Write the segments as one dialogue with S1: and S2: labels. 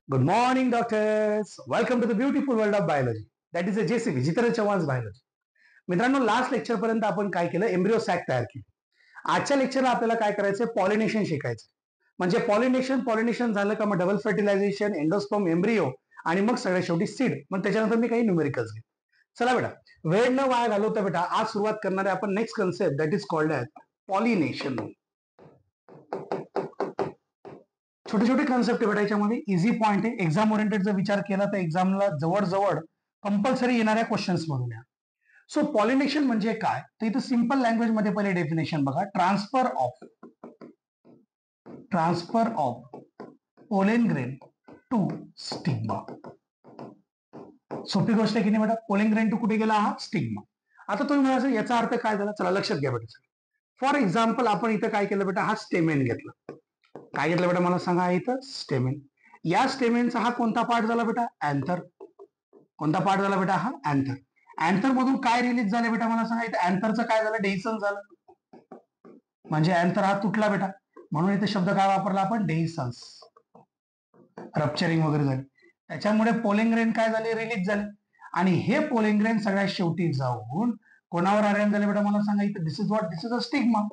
S1: Good morning, doctors. Welcome to the beautiful world of biology. That is a JCB, Jitendra Chavan biology. मित्रांनो, last lecture पर्यंत आपण काय केलं? Embryo sack तयार केली. आजच्या लेक्चरला आपल्याला काय करायचं? पॉलिनेशन शिकायचं. म्हणजे पॉलिनेशन झालं का मग डबल फर्टिलायझेशन, एंडोस्पर्म, एम्ब्रिओ आणि मग सगळ्यात शेवटी सीड. मग त्याच्यानंतर मी काही न्यूमेरिकल्स घेईन. चला बेटा, वेळ न वाया घालवता बेटा आज सुरुवात करणार आहे आपण next concept that is called as pollination. छोटे छोटे कन्सेप्ट आहे बेटा याच्यामध्ये, इझी पॉईंट आहे. एक्झाम ओरिएंटेड जर विचार केला तर एक्झामला जवळ कंपल्सरी येणाऱ्या क्वेश्चन्स मधून या. सो पॉलिनेशन म्हणजे काय तर इथं सिंपल लँग्वेज मध्ये पहिले डेफिनेशन बघा. Transfer of pollen grain to stigma. सोपी गोष्ट आहे की नाही बेटा? पोलेन ग्रेन टू कुठे गेला? हा स्टिग्मा. आता तुम्ही म्हणाल याचा अर्थ काय झाला? चला लक्षात घ्या बेटा. फॉर एक्झाम्पल आपण इथं काय केलं बेटा? हा स्टेमेन घेतला. काय घेतलं बेटा मला सांगा? इथं स्टेमेन. या स्टेमेनचा हा कोणता पार्ट झाला बेटा? अँथर. कोणता पार्ट झाला बेटा? हा अँथर. अँथर मधून काय रिलीज झाले बेटा मला सांगा? इथं अँथरचं काय झालं? डेहिसन झालं. म्हणजे अँथर हा तुटला बेटा, म्हणून इथे शब्द काय वापरला आपण? डेहिसन्स. रप्चरिंग वगैरे झाली, त्याच्यामुळे पोलेंग्रेन काय झाले? रिलीज झाले. आणि हे पोलेंग्रेन सगळ्यात शेवटी जाऊन कोणावर अरेंज झाले बेटा मला सांगा? इथं दिस इज अ स्टिग्मा.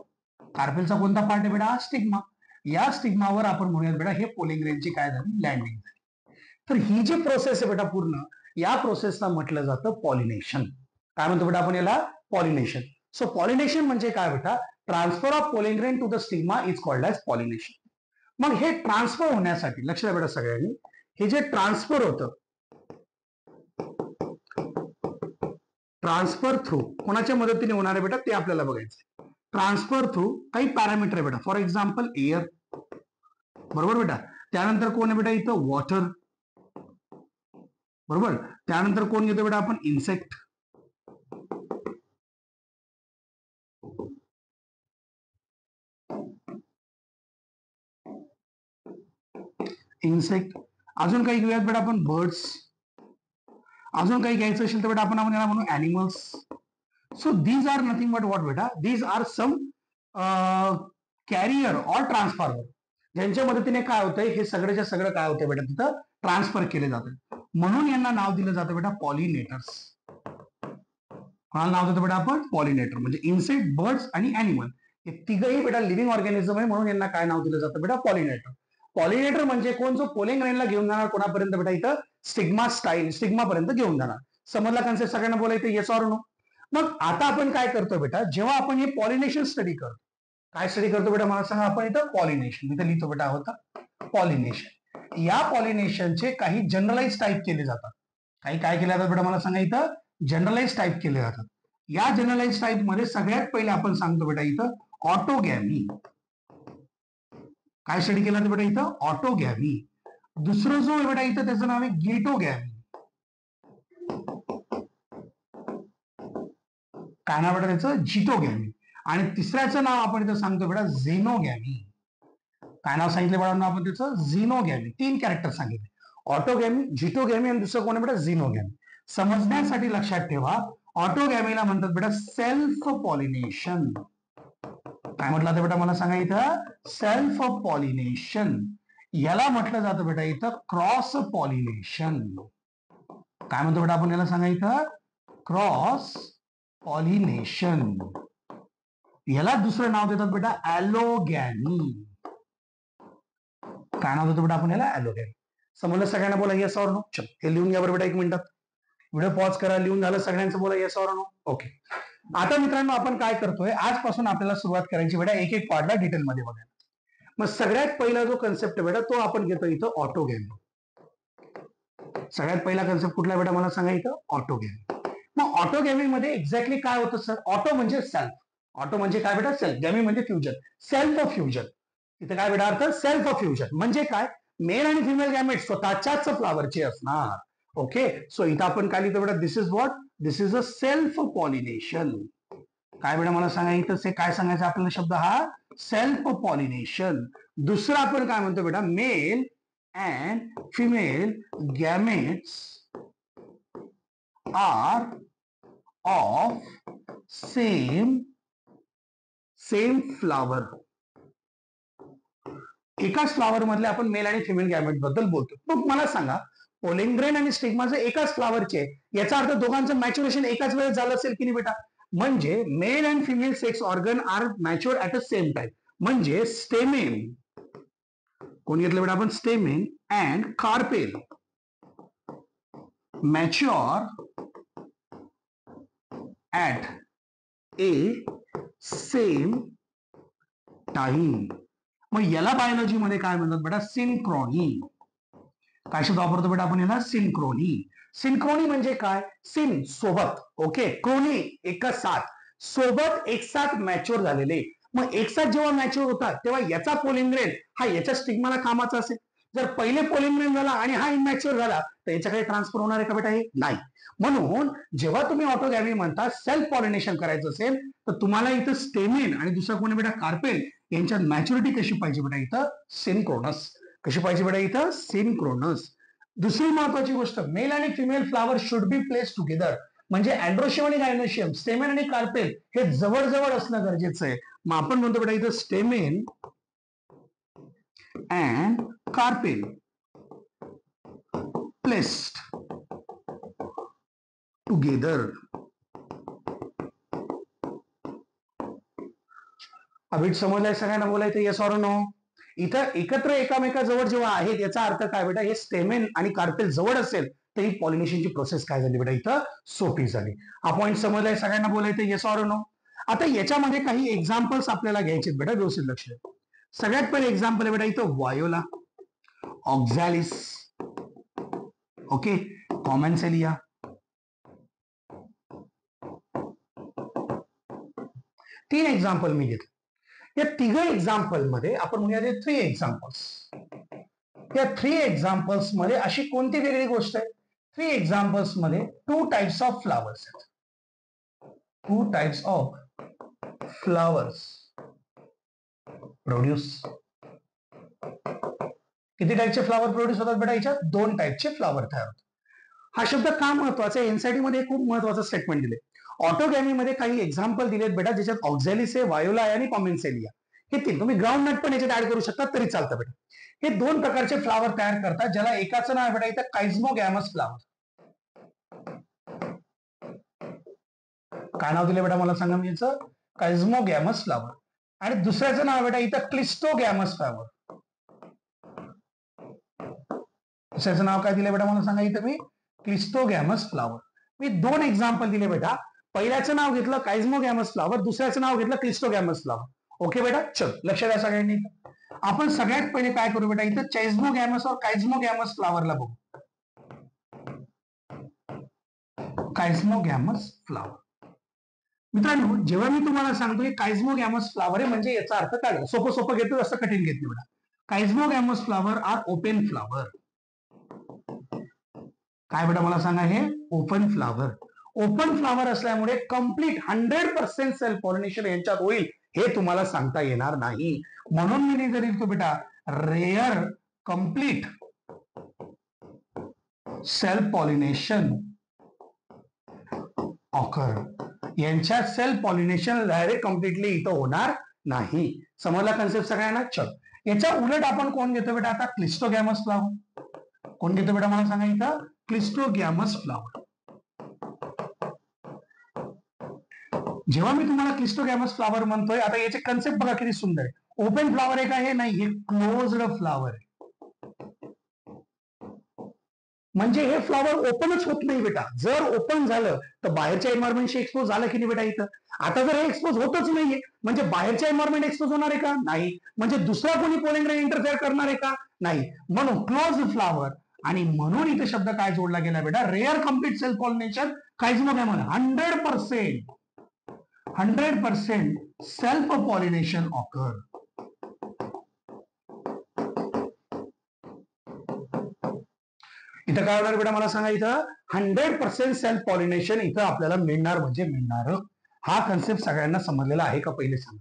S1: कार्पेलचा कोणता पार्ट आहे बेटा? हा स्टिग्मा. या स्टिग्मावर आपण म्हणूयात बेटा हे पोलिंग्रेनची काय झाली? लँडिंग झाली. तर ही जी प्रोसेस आहे बेटा पूर्ण, या प्रोसेसला म्हटलं जातं पॉलिनेशन. काय म्हणतो बेटा आपण याला? पॉलिनेशन. सो पॉलिनेशन म्हणजे काय बेटा? Transfer of pollen grain to the stigma is called as pollination. मग हे ट्रान्सफर होण्यासाठी लक्ष द्या बेटा सगळ्यांनी, हे जे ट्रान्सफर होतं, ट्रान्सफर थ्रू कोणाच्या मदतीने होणार आहे बेटा ते आपल्याला बघायचं. ट्रान्सफर थ्रू काही पॅरामीटर आहे बेटा. फॉर एक्झाम्पल एअर, बरोबर बेटा. त्यानंतर कोण आहे बेटा? इथं वॉटर, बरोबर. त्यानंतर कोण घेतो बेटा आपण? इन्सेक्ट. अजून काही घेऊयात बेटा आपण? बर्ड्स. अजून काही घ्यायचं असेल तर बेटा आपण याला म्हणू animals. So these are nothing but what बेटा? These are some carrier or transformer, ज्यांच्या मदतीने काय होतंय? हे सगळ्याच्या सगळं काय होतं बेटा? तिथं ट्रान्सफर केले जातं. म्हणून यांना नाव दिलं जातं बेटा पॉलिनेटर्स. कोणाला नाव देतो बेटा आपण? पॉलिनेटर. म्हणजे इन्सेक्ट, बर्ड्स आणि अॅनिमल हे तिघही बेटा लिव्हिंग ऑर्गॅनिझम आहे, म्हणून यांना काय नाव दिलं जातं बेटा? पॉलिनेटर. पॉलिनेटर म्हणजे कोण? जो पोलिंग्रेनला घेऊन जाणार कोणापर्यंत बेटा? इथं स्टिग्मा पर्यंत घेऊन जाणार. समजला कन्सेप्ट सगळ्यांना? बोलायचं येस ऑर नो. मग आता आपण काय करतो बेटा? जेव्हा आपण हे पॉलिनेशन स्टडी करतो, काय स्टडी करतो बेटा मला सांगा? आपण इथं पॉलिनेशन इथं लिहितो बेटा होता पॉलिनेशन. या पॉलिनेशनचे काही जनरलाइज टाईप केले जातात. काही काय केले जातात बेटा मला सांगा? इथं जनरलाइज टाईप केले जातात. या जनरलाइज टाईप मध्ये सगळ्यात पहिले आपण सांगतो बेटा इथं ऑटोगॅमी. काय स्टडी केला बेटा इथं? ऑटोगॅमी. दुसरं जो बेटा इथं त्याचं नाव आहे गेटोगॅमी. काय नाव बेटा त्याचं? झिटोगॅमी. आणि तिसऱ्याचं नाव आपण इथं सांगतो बेटा झेनोगॅमी. काय नाव सांगितलं बेटा आपण त्याचं? झिनोगॅमी. 3 कॅरेक्टर सांगितले. ऑटोगॅमी, झिटोगॅमी आणि दुसरं कोण आहे बेटा? झिनोगॅमी. समजण्यासाठी लक्षात ठेवा, ऑटोगॅमीला म्हणतात बेटा सेल्फ पॉलिनेशन. काय म्हटलं बेटा मला सांगा इथं? Self pollination. याला म्हटलं जातं बेटा इथं क्रॉस पॉलिनेशन. काय म्हणतो बेटा आपण याला? सांगा इथं क्रॉस पॉलिनेशन. याला दुसरं नाव देतात बेटा ॲलोगॅमी. काय नाव देतो बेटा आपण याला? ॲलोगॅमी. समजलं सगळ्यांना? बोला येस ऑर नो. चल हे लिहून घ्या बरं बेटा 1 मिनिटात. व्हिडिओ पॉज करा. लिहून झालं सगळ्यांचं? बोला येस ऑर नो. ओके. आता मित्रांनो आपण काय करतोय? आजपासून आपल्याला सुरुवात करायची बेटा एक एक पार्टला डिटेलमध्ये बघायला. मग सगळ्यात पहिला जो कन्सेप्ट आहे बेटा तो आपण घेतो इथं ऑटोगॅमी. सगळ्यात पहिला कन्सेप्ट कुठला बेटा मला सांगा? इथं ऑटोगॅमी. मग ऑटोगॅमी मध्ये एक्झॅक्टली काय होतं सर? ऑटो म्हणजे सेल्फ. ऑटो म्हणजे काय बेटा? सेल्फ. गॅमी म्हणजे फ्युजन. Self fusion. इथे काय बेटा अर्थ? सेल्फ फ्युजन म्हणजे काय? मेल आणि फिमेल गॅमेट स्वतःच्याच फ्लावरचे असणार. ओके. सो इथं आपण काय लिहितो बेटा? This is what? This is a self pollination. काय बेटा मला सांगा इथं? काय सांगायचं आपल्याला शब्द? हा सेल्फ पॉलिनेशन. दुसरं आपण काय म्हणतो बेटा? Male and female gametes are of same flower एकाच फ्लावर मधले आपण मेल आणि फिमेल गॅमेट बद्दल बोलतो. मग मला सांगा, पोलिंग ग्रेन आणि स्टिग्मा जर एकाच फ्लावरचे, याचा अर्थ दोघांचं मॅच्युरेशन एकाच वेळेस झालं असेल की नाही बेटा? म्हणजे male and female sex organ are mature at a same time. म्हणजे स्टेमेन, कोण घेतलं बेटा आपण? Stamen and carpel mature at a same time. मग याला बायोलॉजी मध्ये काय म्हणतात बेटा? सिंक्रोनी. काय शब्द वापरतो बेटा आपण याला? सिंक्रोनी. सिंक्रोनी म्हणजे काय? सिन सोबत, ओके, क्रोनी एक साथ, सोबत एक साथ मॅच्युअर झालेले. मग एक साथ जेव्हा मॅच्युअर होतात तेव्हा याचा पोलिंग्रेन हा याच्या स्टिग्माला कामाचा असेल. जर पहिले पोलिंग्रेन झाला आणि हा इमॅच्युअर झाला तर याच्याकडे ट्रान्सफर होणार आहे का बेटा? हे नाही. म्हणून जेव्हा तुम्ही ऑटोगॅमी म्हणता, सेल्फ पॉलिनेशन करायचं असेल तर तुम्हाला इथं स्टेमेन आणि दुसरा कोणी बेटा? कार्पेल यांच्यात मॅच्युरिटी कशी पाहिजे बेटा? इथं सिनक्रोनस. कशी पाहिजे बेटा? इथं सिनक्रोनस. दुसरी महत्वाची गोष्ट, मेल आणि female flower should be place together. म्हणजे अँड्रोशियम आणि गायनोशियम, स्टेमेन आणि कार्पेल हे जवळ असणं गरजेचं आहे. मग आपण म्हणतो बेटा इथं stamen and carpel placed together. अभिट समजलाय सगळ्यांना? बोलायचं येस ऑर नो? इथं एकत्र एकामेकाजवळ जेव्हा आहेत याचा अर्थ काय बेटा? हे स्टेमेन आणि कार्पेल जवळ असेल तर ही पॉलिनेशनची प्रोसेस काय झाली बेटा? इथं सोपी झाली. हा पॉईंट समजलाय सगळ्यांना? बोलायचं येस ऑर नो? आता याच्यामध्ये काही एक्झाम्पल्स आपल्याला घ्यायचे बेटा, व्यवस्थित लक्ष द्या. सगळ्यात पहिले एक्झाम्पल आहे बेटा इथं व्हायोला, ऑक्झॅलिस, ओके, कॉमेन्सेलिया. तीन एक्झाम्पल मी घेतले. या तिघ एक्झाम्पल मध्ये आपण म्हणूया 3 एक्झाम्पल्स. या 3 एक्झाम्पल्स मध्ये अशी कोणती वेगळी गोष्ट आहे? 3 एक्झाम्पल्स मध्ये 2 टाइप्स ऑफ फ्लावर्स आहेत. 2 टाइप्स ऑफ फ्लावर्स प्रोड्यूस. किती टाइपचे फ्लावर प्रोड्यूस होतात बेटा? याच्यात 2 टाइपचे फ्लावर तयार होतात. हा शब्द का महत्वाचा आहे? एनसीईआरटी मध्ये खूप महत्वाचं स्टेटमेंट दिले. ऑटोगॅमी मध्ये काही एक्झाम्पल दिलेत बेटा, ज्याच्यात ऑक्झॅलिस आहे, व्हायोला आहे आणि कॉमेन्सेलिया. हे 3 तुम्ही ग्राउंड नट पण याच्यात ऍड करू शकता तरी चालतं बेटा. हे 2 प्रकारचे फ्लावर तयार करतात, ज्याला एकाचं नाव बेटा इथं काइझमोगॅमस फ्लावर. काय नाव दिले बेटा मला सांगा? मी याचं काइझमोगॅमस फ्लावर. आणि दुसऱ्याचं नाव बेटा इथं क्लिस्टोगॅमस फ्लावर. दुसऱ्याचं नाव काय दिलं बेटा मला सांगा? इथं मी क्लिस्टोगॅमस फ्लावर. मी 2 एक्झाम्पल दिले बेटा. पहिल्याचं नाव घेतलं काइझमोगॅमस फ्लावर, दुसऱ्याचं नाव घेतलं क्लिस्टोगॅमस फ्लावर. ओके बेटा, चल लक्ष द्या सगळ्यांनी. आपण सगळ्यात पहिले काय करू बेटा? इथं चैझमोगॅमस और काइझमोगॅमस फ्लावरला बघू. काइझमोगॅमस फ्लावर. मित्रांनो, जेव्हा मी तुम्हाला सांगतो की काइझमोगॅमस फ्लावर आहे म्हणजे याचा अर्थ काय? सोपं घेतो, असं कठीण घेत नाही बेटा. काइझमोगॅमस फ्लावर आर ओपन फ्लावर. काय बेटा मला सांगा? हे ओपन फ्लावर. ओपन फ्लावर असल्यामुळे कम्प्लीट 100% सेल्फ पॉलिनेशन यांच्यात होईल हे तुम्हाला सांगता येणार नाही. म्हणून मी जर लिहितो बेटा rare complete self pollination occur. यांच्यात सेल्फ पॉलिनेशन डायरेक्ट कम्प्लिटली इथं होणार नाही. समजला कन्सेप्ट सगळ्यांना? चल, याच्या उलट आपण कोण घेतो बेटा? आता क्लिस्टोगॅमस फ्लावर. कोण घेतो बेटा मला सांगा? इथं क्लिस्टोगॅमस फ्लावर. जेव्हा मी तुम्हाला क्लिस्टोगॅमस फ्लावर म्हणतोय, आता याचे कन्सेप्ट बघा किती सुंदर आहे. ओपन फ्लावर आहे का? हे नाही, हे क्लोज्ड फ्लावर आहे. म्हणजे हे फ्लावर ओपनच होत नाही बेटा. जर ओपन झालं तर बाहेरच्या एन्व्हायरमेंटशी एक्सपोज झालं की नाही बेटा इथं? आता जर हे एक्सपोज होतच नाहीये म्हणजे बाहेरच्या एन्व्हायरमेंट एक्सपोज होणार आहे का? नाही. म्हणजे दुसरा कोणी पोलिंग्रेन इंटरफेअर करणार आहे का? नाही. म्हणून क्लोज फ्लावर. आणि म्हणून इथे शब्द काय जोडला गेला बेटा? Rare complete self pollination chasmogamous. 100% self pollination occur. इथं काय होणार बेटा मला सांगा? इथं 100% सेल्फ पॉलिनेशन इथं आपल्याला मिळणार म्हणजे मिळणार. हा कन्सेप्ट सगळ्यांना समजलेला आहे का? पहिले सांगा.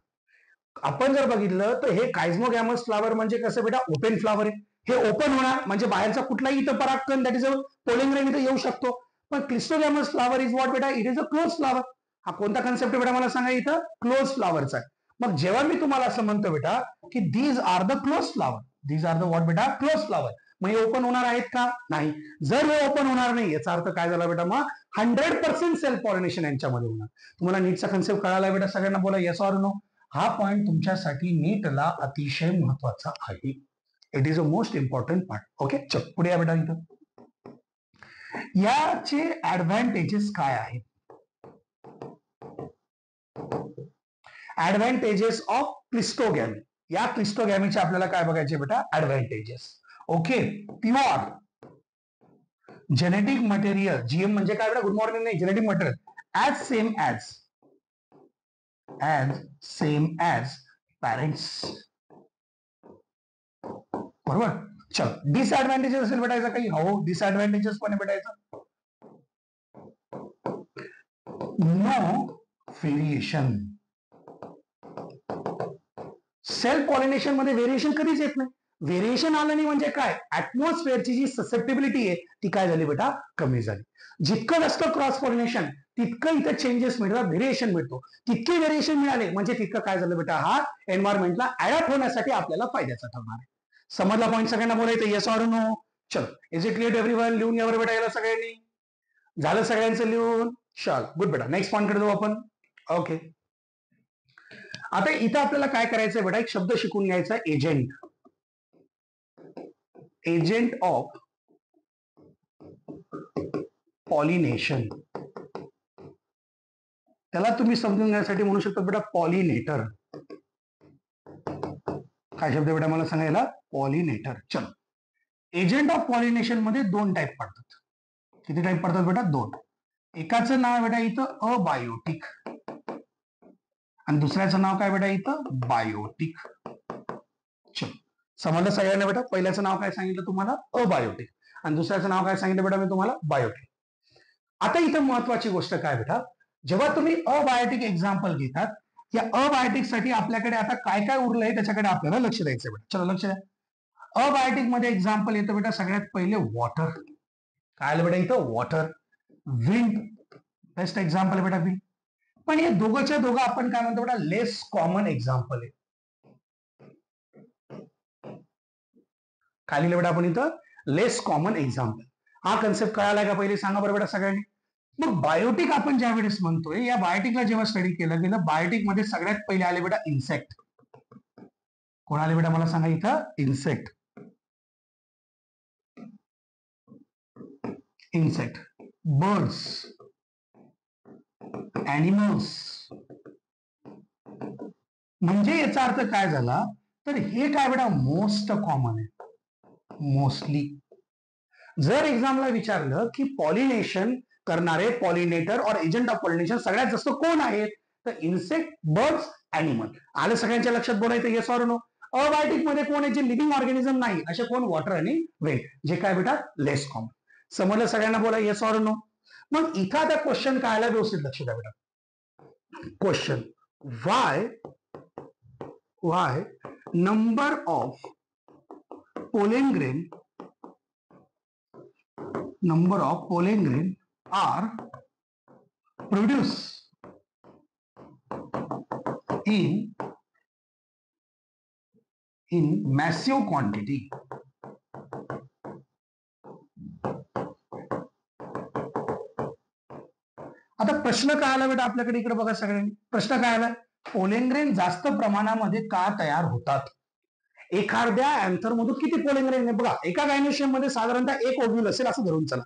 S1: आपण जर बघितलं तर हे काइझमोगॅमस फ्लावर म्हणजे कसं बेटा? ओपन फ्लावर आहे. हे ओपन होणार म्हणजे बाहेरचा कुठलाही इथं परागकण दॅट इज अ पोलिंग्रेन इथं येऊ शकतो. पण क्लिस्टोगॅमस फ्लावर इज व्हॉट बेटा? It is a close flower. हा कोणता कन्सेप्ट बेटा मला सांगा? इथं क्लोज फ्लावरचा आहे. मग जेव्हा मी तुम्हाला असं म्हणतो बेटा की these are the close flower, these are the what बेटा क्लोज फ्लॉवर. मग हे ओपन होणार आहेत का? नाही. जर हे ओपन होणार नाही याचा अर्थ काय झाला बेटा? मग 100% सेल्फ पॉलिनेशन यांच्यामध्ये होणार. तुम्हाला नीटचा कन्सेप्ट कळाला बेटा? सगळ्यांना बोला येस ऑर नो. हा पॉईंट तुमच्यासाठी नीटला अतिशय महत्वाचा आहे. It is a most important part. Okay, चल पुढे या बेटा. इथं याचे ऍडव्हान्टेजेस काय आहेत? Advantages of cleistogamy. या क्लिस्टोगॅमीचे आपल्याला काय बघायचे बेटा? Advantages. Okay, pure genetic material. GM म्हणजे काय बेटा? गुड मॉर्निंग नाही, genetic material as same as parents. बरोबर. चल, डिसएडव्हान्टेजेस असेल बेटायचा काही? हो, डिसएडव्हान्टेजेस पण बेटायचा. No variation. सेल्फ पॉलिनेशन मध्ये व्हेरिएशन कधीच येत नाही. व्हेरिएशन आलं नाही म्हणजे काय? ऍटमॉस्फिअरची जी ससेप्टिबिलिटी आहे ती काय झाली बेटा? कमी झाली. जितकं जास्त क्रॉस पॉलिनेशन तितकं इथं चेंजेस मिळतात, व्हेरिएशन मिळतो. तितके व्हेरिएशन मिळाले म्हणजे तितकं काय झालं बेटा? हा एन्व्हायरमेंटला अडॅप्ट होण्यासाठी आपल्याला फायद्याचा ठरणार आहे. समजला पॉईंट? सगळ्यांना बोलायचं येस ऑर नो. चलो, इज इट क्लिअर एव्हरीवन? लिहून यावर बेटा याला सगळ्यांनी. झालं सगळ्यांचं लिहून? चल गुड बेटा. नेक्स्ट पॉईंट कडे जाऊ आपण. ओके, आता इथं आपल्याला काय करायचंय बेटा? एक शब्द शिकून घ्यायचा, एजंट. Agent of pollination. त्याला तुम्ही समजून घेण्यासाठी म्हणू शकता बेटा पॉलिनेटर. काय शब्द बेटा मला सांगायला? पॉलिनेटर. चलो, एजंट ऑफ पॉलिनेशन मध्ये दोन टाईप पडतात. किती टाईप पडतात बेटा? दोन. एकाचं नाव बेटा इथं अबायोटिक आणि दुसऱ्याचं नाव काय बेटा इथं? बायोटिक. चलो, समजलं सगळ्यांना बेटा? पहिल्याचं नाव काय सांगितलं तुम्हाला? अबायोटिक. आणि दुसऱ्याचं नाव काय सांगितलं बेटा मी तुम्हाला? बायोटिक. आता इथं महत्वाची गोष्ट काय बेटा? जेव्हा तुम्ही अबायोटिक एक्झाम्पल घेतात, या अबायोटिक साठी आपल्याकडे आता काय काय उरलंय त्याच्याकडे आपल्याला लक्ष द्यायचं बेटा. चलो लक्ष द्या. अबायोटिक मध्ये एक्झाम्पल येतं बेटा सगळ्यात पहिले वॉटर. काय आलं बेटा इथं? वॉटर. विंड बेस्ट एक्झाम्पल आहे बेटा, विंड. पण हे दोघंच्या दोघं आपण काय म्हणतो बेटा? लेस कॉमन एक्झाम्पल आहे. काय लिहिलं बेटा आपण इथं? लेस कॉमन एक्झाम्पल. हा कन्सेप्ट कळाला का पहिले? सांगा बरं बेटा सगळ्यांनी. मग बायोटिक आपण ज्या वेळेस म्हणतोय, या बायोटिकला जेव्हा स्टडी केलं गेलं, बायोटिक मध्ये सगळ्यात पहिले आले बेटा इन्सेक्ट. कोण आले बेटा मला सांगा इथं? इन्सेक्ट. Insect, birds, animals. म्हणजे याचा अर्थ काय झाला? तर हे काय बेटा? मोस्ट कॉमन आहे. मोस्टली. जर एक्झामला विचारलं की पॉलिनेशन करणारे पॉलिनेटर और एजंट ऑफ पॉलिनेशन सगळ्यात जास्त कोण आहेत? तर इन्सेक्ट, बर्ड्स, एनिमल. आलं सगळ्यांच्या लक्षात? बोलायचं येस ऑर नो. अबायोटिक मध्ये कोण आहे? जे लिव्हिंग ऑर्गॅनिझम नाही असे कोण? वॉटर आणि वेट. जे काय बेटा? लेस कॉमन. समजलं सगळ्यांना? बोला येस ऑर नो. मग इथं आता क्वेश्चन काय आला? व्यवस्थित लक्ष द्या बेटा. Question, Y number of pollen grain are produced in massive quantity. आता प्रश्न काय आला बेटा आपल्याकडे? इकडे बघा सगळ्यांनी. प्रश्न काय आला? पोलेन ग्रेन जास्त प्रमाणामध्ये का तयार होतात? एखाद्या अँथर मधून किती पोलेन ग्रेन आहे? बघा, एका गायनोशियम मध्ये साधारणतः एक ओव्ह्यूल असेल असं धरून चला.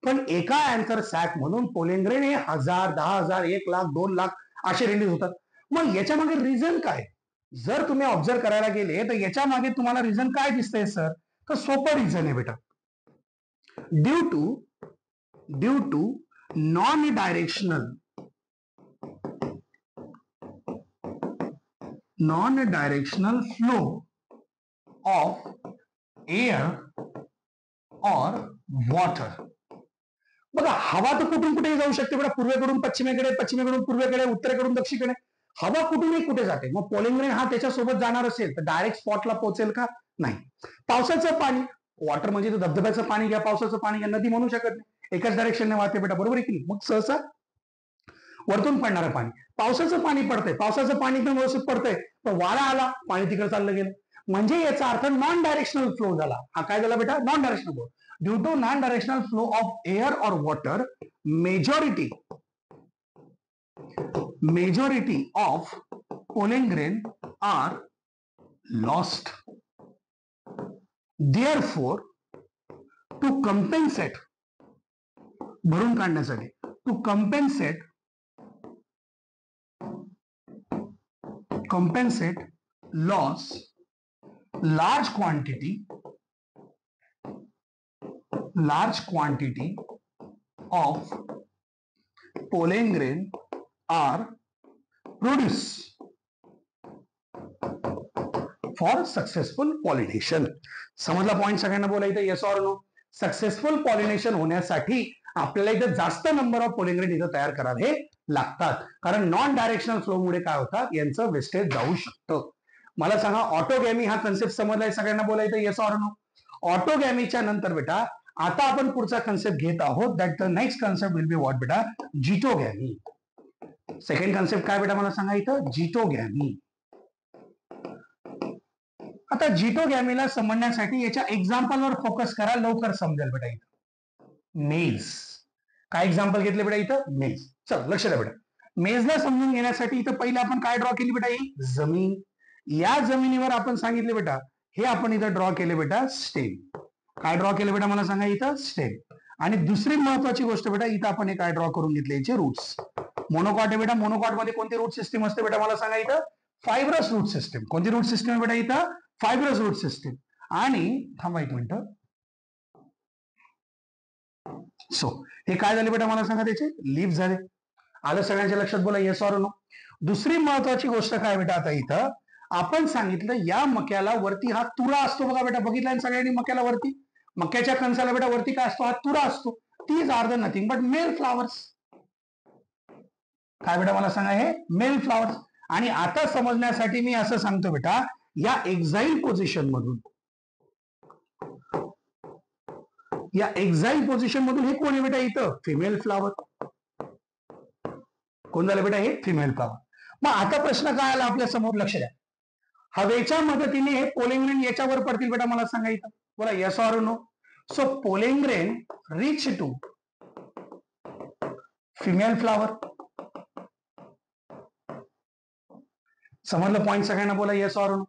S1: पण एका अँथर सॅक मधून पोलेन ग्रेन हे 1000, 10,000, 1,00,000, 2,00,000 असे रिलीज होतात. मग याच्या मागे रिझन काय? जर तुम्ही ऑब्झर्व करायला गेले तर याच्या मागे तुम्हाला रिझन काय दिसतंय सर? तर सोपं रिझन आहे बेटा. Due to non directional flow of air और वॉटर. बघा, हवा तर कुठून कुठे जाऊ शकते बेटा? पूर्वेकडून पश्चिमेकडे, पश्चिमेकडून पूर्वेकडे, उत्तरेकडून दक्षिणेकडे. हवा कुठूनही कुठे जाते. मग पोलेन ग्रेन हा त्याच्यासोबत जाणार असेल तर डायरेक्ट स्पॉटला पोहोचेल का? नाही. पावसाचं पाणी, वॉटर म्हणजे धबधब्याचं पाणी घ्या, पावसाचं पाणी घ्या, नदी म्हणू शकत नाही. एकाच डायरेक्शनने वाहते बेटा, बरोबर आहे की नाही? मग सहसा वरतून पडणारं पाणी, पावसाचं पाणी पडतंय, पावसाचं पाणी एकदम व्यवस्थित पडतंय, पण वारा आला, पाणी तिकडे चाललं गेलं. म्हणजे याचा अर्थ नॉन डायरेक्शनल फ्लो झाला. हा काय झाला बेटा? Non directional flow. Due to non directional flow of air और water, majority of pollen grain are lost. Therefore, to compensate, भरून काढण्यासाठी, to compensate loss, large quantity of pollen grain are produced for successful pollination. समजला point सगळ्यांना बोलायचं? Yes or no? Successful pollination होण्यासाठी आपल्याला इथं जास्त नंबर ऑफ पोलिंग ग्रेन इथं तयार करावे लागतात, कारण नॉन डायरेक्शनल फ्लो मुळे काय होतात, यांचं वेस्टेज जाऊ शकतं. मला सांगा, ऑटोगॅमी हा कन्सेप्ट समजलाय सगळ्यांना? बोलायचं येस ऑर नो? ऑटोगॅमीच्या नंतर बेटा आता आपण पुढचा कन्सेप्ट घेत आहोत, that the next concept will be what बेटा? जिटोगॅमी. सेकंड कन्सेप्ट काय बेटा मला सांगा इथं? जिटोगॅमी. आता जिटोगॅमीला समजण्यासाठी याच्या एक्झाम्पलवर फोकस करा, लवकर समजेल बेटा. इथं मेज. काय एक्झाम्पल घेतले बेटा इथं? मेज. चल लक्ष द्या बेटा. मेजला समजून घेण्यासाठी इथं पहिले आपण काय ड्रॉ केली बेटा? ही जमीन. या जमिनीवर आपण सांगितले बेटा, हे आपण इथं ड्रॉ केले बेटा स्टेम. काय ड्रॉ केले बेटा मला सांगा इथं? स्टेम. आणि दुसरी महत्वाची गोष्ट बेटा, इथं आपण हे काय ड्रॉ करून घेतले? याचे रूट्स. मोनोकॉट आहे बेटा. मोनोकॉट मध्ये कोणती रूट सिस्टीम असते बेटा मला सांगा इथं? Fibrous root system. कोणती रूट सिस्टीम आहे बेटा इथं? Fibrous root system. आणि थांबा एक मिनिट. सो हे काय झाले बेटा मला सांगा? त्याचे लीफ झाले. आलं सगळ्यांच्या लक्षात? बोला येस ऑर नो? दुसरी महत्वाची गोष्ट काय बेटा, आता इथं आपण सांगितलं या मक्याला वरती हा तुरा असतो बघा बेटा. बघितला सगळ्यांनी मक्याला वरती? मक्याच्या कणसाला बेटा वरती काय असतो? हा तुरा असतो. These are the nothing but male flowers. काय बेटा मला सांगा? हे मेल फ्लावर्स. आणि आता समजण्यासाठी मी असं सांगतो बेटा, या एक्झाईल पोझिशन मधून हे कोण आहे बेटा इथं? Female flower. कोण झालं बेटा? हे फिमेल फ्लावर. मग आता प्रश्न काय आला आपल्या समोर? लक्ष द्या. हवेच्या मदतीने हे पोलिंग ग्रेन याच्यावर पडतील बेटा मला सांगा इथं? बोला yes or no? So pollen grain reach to female flower. समजलं पॉईंट सगळ्यांना? बोला yes or no?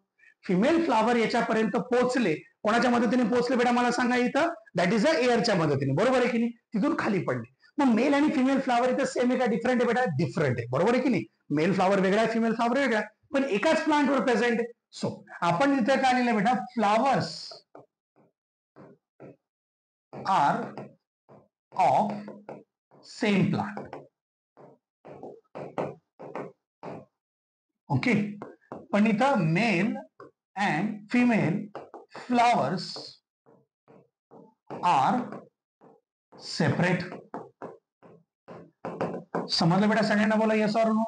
S1: Female flower याच्यापर्यंत पोहोचले. कोणाच्या मदतीने पोहोचले बेटा मला सांगा इथं? दॅट इज अ एअरच्या मदतीने. बरोबर आहे की नाही? तिथून खाली पडले. मग मेल आणि फिमेल फ्लावर इथं सेम आहे का डिफरंट आहे बेटा? डिफरंट आहे. बरोबर आहे की नाही? मेल फ्लावर वेगळा आहे, फिमेल फ्लावर वेगळा, पण एकाच प्लांटवर प्रेझेंट आहे. सो आपण इथे काय लिहिलं बेटा? Flowers are of same plant. Okay. पण इथं male and female flowers are separate. समजलं बेटा सगळ्यांना? बोला yes or no?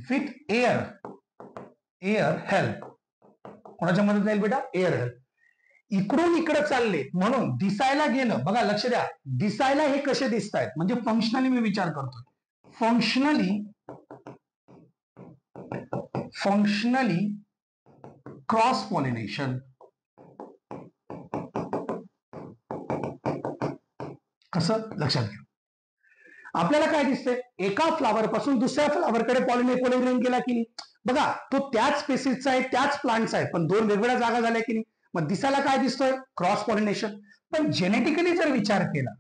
S1: With air help. कोणाच्या मदत जाईल बेटा? Air help. इकडून इकडे चालले म्हणून दिसायला गेलं. बघा लक्ष द्या, दिसायला हे कसे दिसत आहेत म्हणजे फंक्शनली मी विचार करतोय. Functionally cross pollination. कसं? लक्षात घ्या. आपल्याला काय दिसतंय? एका फ्लावर पासून दुसऱ्या फ्लावरकडे पॉलिनेट केला की नाही? बघा तो त्याच स्पेसिसचा आहे, त्याच प्लांटचा आहे, पण दोन वेगवेगळ्या जागा झाल्या की नाही? मग दिसायला काय दिसतोय? Cross pollination. पण जेनेटिकली जर विचार केला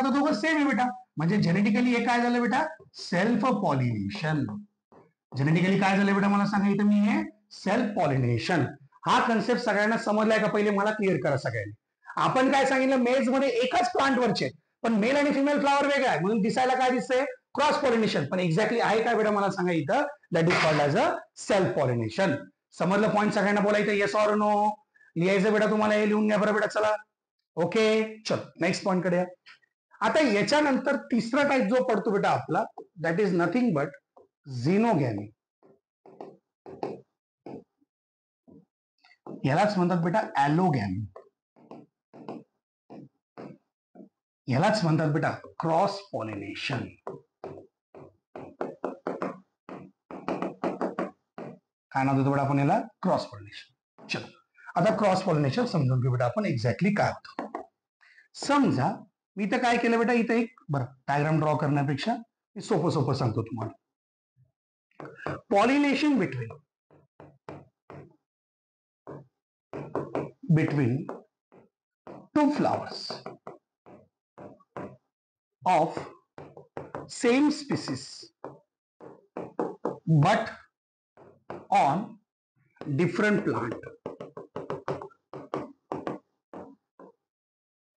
S1: तर दोघं सेम आहे बेटा. म्हणजे जेनेटिकली हे काय झालं बेटा? Self pollination. जेनेटिकली काय झालं बेटा मला सांगा इथं? मी हे सेल्फ पॉलिनेशन. हा कन्सेप्ट सगळ्यांना समजलाय का? पहिले मला क्लिअर करा सगळ्यांनी. आपण काय सांगितलं? मेज मध्ये एकाच प्लांट वरचे, पण मेल आणि फिमेल फ्लावर वेगळा आहे म्हणून दिसायला काय दिसतंय? Cross pollination. पण एक्झॅक्टली आहे काय बेटा मला सांगा इथं? That is called as a self pollination. समजलं पॉईंट सगळ्यांना? बोलायचं येस ऑर नो? लिहायचं बेटा तुम्हाला? हे लिहून घ्या बरं बेटा. चला ओके. चल नेक्स्ट पॉईंट कडे. आता याच्यानंतर तिसरा टाईप जो पडतो बेटा आपला, दॅट इज नथिंग बट झिनोगॅमी. यालाच म्हणतात बेटा ॲलोगॅमी. यालाच म्हणतात बेटा क्रॉस पॉलिनेशन. काय नाव देतो बेटा आपण याला? Cross pollination. चलो आता क्रॉस पॉलिनेशन समजून घेऊ बेटा आपण एक्झॅक्टली काय होतं. समजा मी इथं काय केलं बेटा, इथं एक बरं डायग्राम ड्रॉ करण्यापेक्षा मी सोपं सोपं सांगतो तुम्हाला. Pollination between two flowers of same species but on different plant.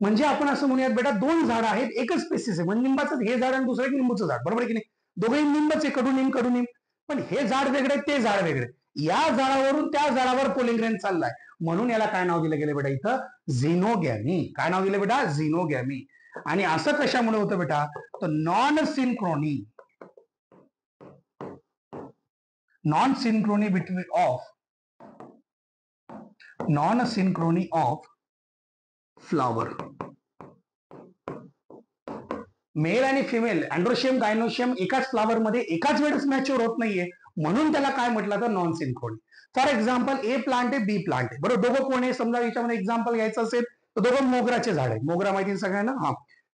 S1: म्हणजे आपण असं म्हणूयात बेटा, दोन झाड आहेत, एकच स्पेसिस आहे, म्हणजे लिंबाचं हे झाड आणि दुसरं एक लिंबूचं झाड, बरोबर आहे की नाही? दोघेही लिंबच आहे, कडुनिंब, पण हे झाड वेगळे ते झाड वेगळे. या झाडावरून त्या झाडावर पोलिंग चाललाय, म्हणून याला काय नाव दिलं गेलं बेटा इथं? झिनोगॅमी. काय नाव दिलं बेटा? झिनोगॅमी. आणि असं कशामुळे होतं बेटा? तर non synchrony of flower. Male आणि फिमेल अँड्रोशियम गायनोशियम एकाच फ्लावर मध्ये एकाच वेळेस मॅच्युअर होत नाहीये, म्हणून त्याला काय म्हटलं तर non Synchrony. For example A plant आहे, बी प्लांट आहे, बरोबर? दोघं कोण आहे? समजा याच्यामध्ये एक्झाम्पल घ्यायचं असेल तर दोघं मोगराचे झाड आहे. मोगरा माहिती सगळ्यांना?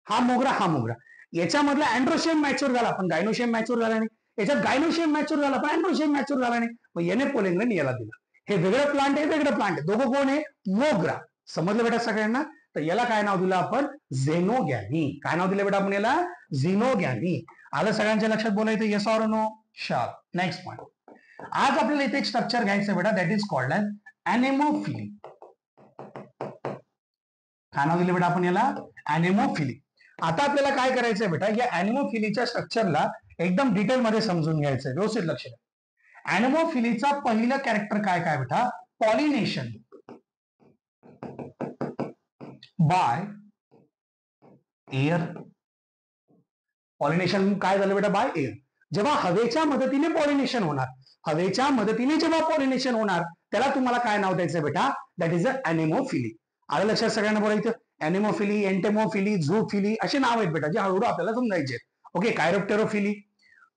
S1: हा मोगरा, हा मोगरा. याच्यामधला अँड्रोशियम मॅच्युअर झाला पण गायनोशियम मॅच्युअर झाला नाही. याच्यात गायनोशियम मॅच्युअर झाला पण अँड्रोशियम मॅच्युअर झाला नाही, मग याने पोलिंग याला दिलं. हे वेगळं प्लांट आहे, वेगळं प्लांट आहे, दोघं कोण आहे? मोगरा. समजलं बेटा सगळ्यांना? तर याला काय नाव दिलं आपण? झेनोगॅमी. काय नाव दिलं बेटा आपण याला? झिनोगॅमी. आलं सगळ्यांच्या लक्षात? बोलायचं yes or no? Sharp. Next point. आज आपल्याला इथे एक स्ट्रक्चर घ्यायचं बेटा, that is called as anemophily. काय नाव दिलं बेटा आपण याला? अॅनेमोफिली. आता आपल्याला काय करायचंय बेटा, या अॅनेमोफिलीच्या स्ट्रक्चरला एकदम डिटेल मध्ये समजून घ्यायचंय, व्यवस्थित लक्ष द्या. अॅनेमोफिलीचा पहिलं कॅरेक्टर काय काय बेटा? Pollination by air. पॉलिनेशन काय झालं बेटा? By air. जेव्हा हवेच्या मदतीने पॉलिनेशन होणार, हवेच्या मदतीने जेव्हा पॉलिनेशन होणार, त्याला तुम्हाला काय नाव द्यायचं बेटा? That is a anemophily. आलं लक्षात सगळ्यांना? बोलायचं अॅनेमोफिली, एंटेमोफिली, झूफिली असे नाव आहेत बेटा, जे हळूहळू आपल्याला समजायचे. ओके, कायरोप्टेरोफिली.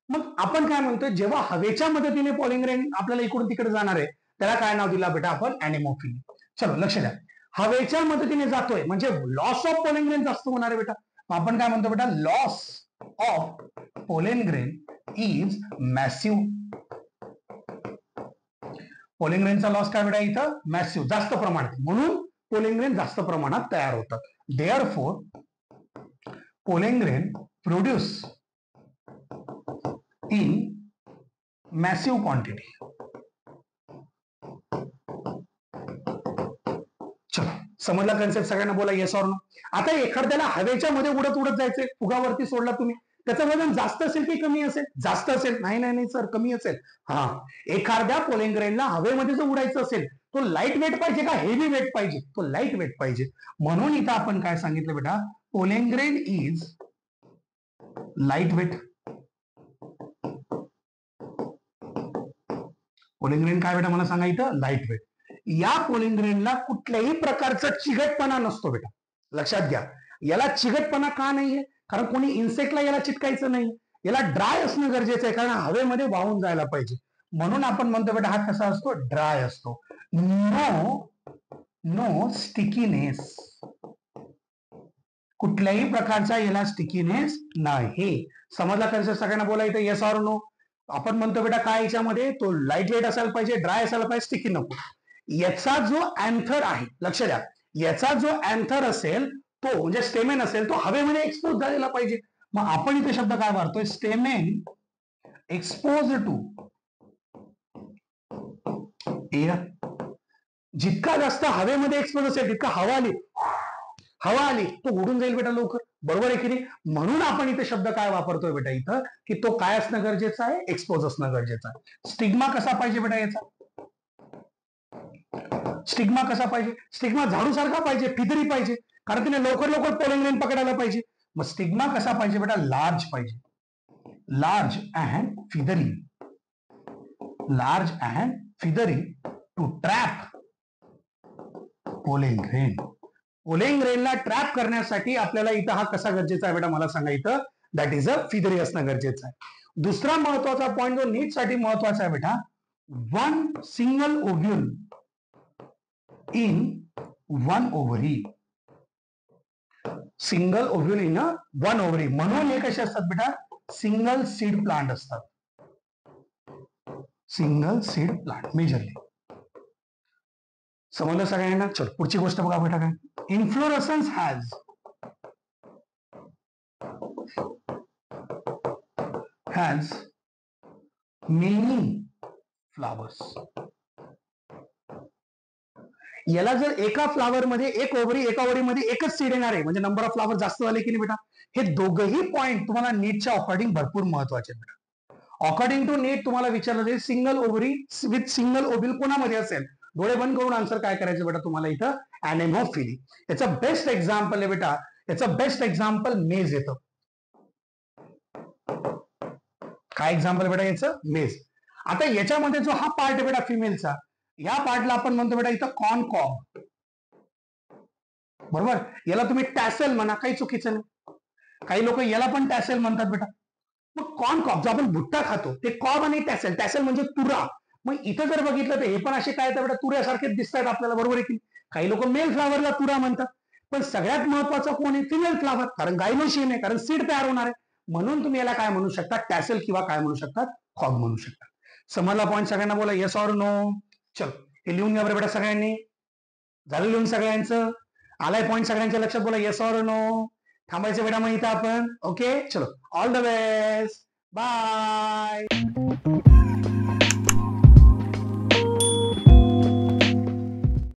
S1: मग आपण काय म्हणतोय, जेव्हा हवेच्या मदतीने पॉलिंग रेन आपल्याला इकडून तिकडे जाणार आहे, त्याला काय नाव दिला बेटा आपण? अॅनेमोफिली. चलो लक्ष द्या, हवेच्या मदतीने जातोय म्हणजे लॉस ऑफ पोलिंग ग्रेन जास्त होणार आहे बेटा. आपण काय म्हणतो बेटा? Loss of pollen grain is massive. Pollen ग्रेनचा लॉस काय बेटा इथं? मॅसिव्ह, जास्त प्रमाणात, म्हणून पोलिंग ग्रेन जास्त प्रमाणात तयार होतात. Therefore polling grain produce in massive quantity. चलो समजला कन्सेप्ट सगळ्यांना? बोला येस ऑर नो. आता एखाद्याला हवेच्या मध्ये उडत उडत जायचंय, फुगावरती सोडला तुम्ही, त्याचं वजन जास्त असेल की कमी असेल? जास्त असेल. नाही नाही नाही सर, कमी असेल. हा, एखाद्या पोलिंग ग्रेनला हवेमध्ये जर उडायचं असेल, तो लाईट वेट पाहिजे का हेवी वेट पाहिजे? तो लाईट वेट पाहिजे. म्हणून इथं आपण काय सांगितलं बेटा? Pollen grain is light weight. Pollen grain काय बेटा मला सांगा इथं? Light weight. या पोलिंग ग्रेनला कुठल्याही प्रकारचा चिकटपणा नसतो बेटा, लक्षात घ्या. याला चिकटपणा का नाहीये? कारण कोणी इन्सेक्टला याला चिटकायचं नाही. याला ड्राय असणं गरजेचं आहे, कारण हवेमध्ये वाहून जायला पाहिजे. म्हणून आपण म्हणतो बेटा हा कसा असतो? ड्राय असतो. No stickiness. कुठल्याही प्रकारचा याला स्टिकीनेस नाही. समजला कन्सेप्ट सगळ्यांना? बोलायचं येस ऑर नो. आपण म्हणतो बेटा काय याच्यामध्ये? तो लाईट वेट असायला पाहिजे, ड्राय असायला पाहिजे, स्टिकी नको. याचा जो अँथर आहे, लक्ष द्या, याचा जो अँथर असेल तो म्हणजे स्टेमेन असेल, तो हवेमध्ये एक्सपोज झालेला पाहिजे. मग आपण इथे शब्द काय वापरतोय? Stamen expose to air. जितका जास्त हवेमध्ये एक्सपोज असेल तितका हवा आली तो उडून जाईल बेटा लवकर, बरोबर आहे की नाही? म्हणून आपण इथे शब्द काय वापरतोय बेटा इथं? की तो काय असणं गरजेचं आहे? एक्सपोज असणं गरजेचं आहे. स्टिग्मा कसा पाहिजे बेटा याचा? स्टिग्मा कसा पाहिजे? स्टिग्मा झाडू सारखा पाहिजे, फिदरी पाहिजे, कारण तिने लवकर लवकर पोलिंग ग्रेन पकडायला पाहिजे. मग स्टिग्मा कसा पाहिजे बेटा? लार्ज पाहिजे, large and feathery. Large and feathery to trap pollen grain. Pollen ग्रेनला ट्रॅप करण्यासाठी आपल्याला इथं हा कसा गरजेचा आहे बेटा मला सांगा इथं? दॅट इज अ फिदरी असणं गरजेचं आहे. दुसरा महत्वाचा पॉईंट जो नीट साठी महत्वाचा आहे बेटा, one single ovule in one ovary. Single ovule in one ovary, म्हणून हे कसे असतात बेटा, सिंगल सीड प्लांट असतात. Single seed plant majorly. समजलं सगळ्यांना? चल पुढची गोष्ट बघा बेटा काय. Inflorescence has many flowers. याला जर एका फ्लावर मध्ये एका ओव्हरीमध्ये एकच सीड येणार आहे, म्हणजे नंबर ऑफ फ्लावर जास्त झाले की नाही बेटा. हे दोघही पॉईंट तुम्हाला नीटच्या अकॉर्डिंग भरपूर महत्वाचे आहेत बेटा. अकॉर्डिंग टू नीट तुम्हाला विचारलं जाईल सिंगल ओव्हरी विथ सिंगल ओव्हिल कोणामध्ये असेल. डोळे बंद करून आन्सर काय करायचं बेटा तुम्हाला इथं, अॅनेमोफिली. याचं बेस्ट एक्झाम्पल आहे बेटा, याचं बेस्ट एक्झाम्पल मेज येतं. काय एक्झाम्पल बेटा याचं, मेज. आता याच्यामध्ये जो हा पार्ट आहे बेटा फिमेलचा, या पार्टला आपण म्हणतो बेटा इथं कॉर्न कॉब. बरोबर. याला तुम्ही टॅसेल म्हणा, काही चुकीचं नाही. काही लोक याला पण टॅसेल म्हणतात बेटा. मग कॉर्न कॉब जो आपण भुट्टा खातो ते कॉब आणि टॅसेल. टॅसेल म्हणजे तुरा. मग इथं जर बघितलं तर हे पण असे काय तर बेटा तुऱ्यासारखेच दिसतात आपल्याला, बरोबर आहे की. काही लोक मेल फ्लावरला तुरा म्हणतात, पण सगळ्यात महत्वाचं कोण आहे, फिमेल फ्लावर. कारण गायनोशियन आहे, कारण सीड तयार होणार आहे. म्हणून तुम्ही याला काय म्हणू शकता, टॅसेल किंवा काय म्हणू शकतात, कॉब म्हणू शकता. समजला पॉईंट सगळ्यांना? बोला येस ऑर नो. चल हे लिहून घ्या बरं बेटा सगळ्यांनी. झालं लिहून सगळ्यांचं? आलाय पॉईंट सगळ्यांच्या लक्षात? बोला येस ऑर नो. थांबायचं बेटा मग इथं आपण. ओके चलो, ऑल द बेस्ट, बाय.